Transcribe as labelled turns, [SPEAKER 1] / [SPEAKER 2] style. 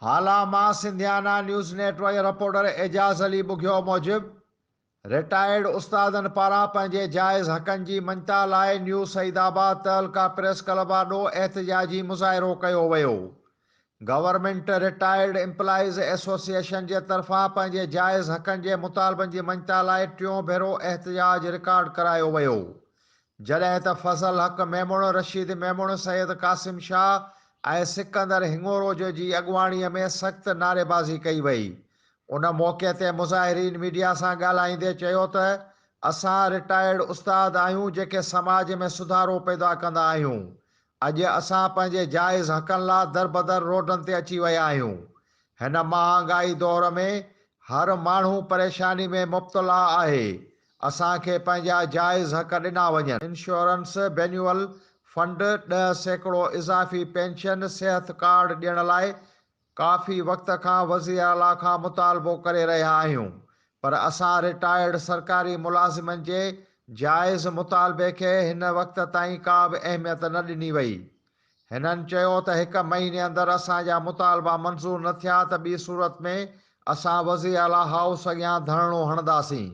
[SPEAKER 1] हाला मां सिंधियाना news network reporter एजाज़ अली बुघियो मूजिब retired उस्तादनि पारां पंहिंजे जाइज़ हक़नि जी मञता लाइ न्यू सईदाबाद तहलका प्रेस क्लब ॾांहुं एहतिजाजी मुज़ाहिरो कयो वियो। गवर्नमेंट रिटायर्ड एम्प्लॉइज़ एसोसिएशन जे तरफ़ां पंहिंजे जाइज़ हक़नि जे मुतालबनि जी मञता लाइ टियों भेरो एहतिजाज रिकॉर्ड करायो वियो, जॾहिं त फज़ल हक़ मेमुण, रशीद मेमुण, सैयद कासिम शाह ऐं सिकंदर हिंगोरोज जी अॻुवाणीअ में सख़्त नारेबाज़ी कई वई। उन मौक़े ते मुज़ाहिरीन मीडिया सां ॻाल्हाईंदे चयो त असां रिटायर्ड उस्ताद आहियूं जेके समाज में सुधारो पैदा कंदा आहियूं। अॼु असां पंहिंजे जाइज़ हक़नि लाइ दरबदर रोडनि ते अची विया आहियूं। हिन महांगाई दौर में हर माण्हू परेशानी में मुब्तला आहे। असांखे पंहिंजा जाइज़ हक़ ॾिना वञनि। इंश्योरेंस बेन्युअल फंड, 10% इज़ाफ़ी पेंशन, सिहत कार्ड ॾियण लाइ काफ़ी वक़्त खां वज़ीर आला खां मुतालबो करे रहिया आहियूं, पर असां रिटायर्ड सरकारी मुलाज़िमनि जे जाइज़ मुतालबे खे हिन वक़्त ताईं का बि अहमियत न ॾिनी वई। हिननि चयो त 1 महीने अंदरि असांजा मुतालबा मंज़ूर न थिया त ॿी सूरत में असां वज़ीर आला हाउस अॻियां धरणो हणंदासीं।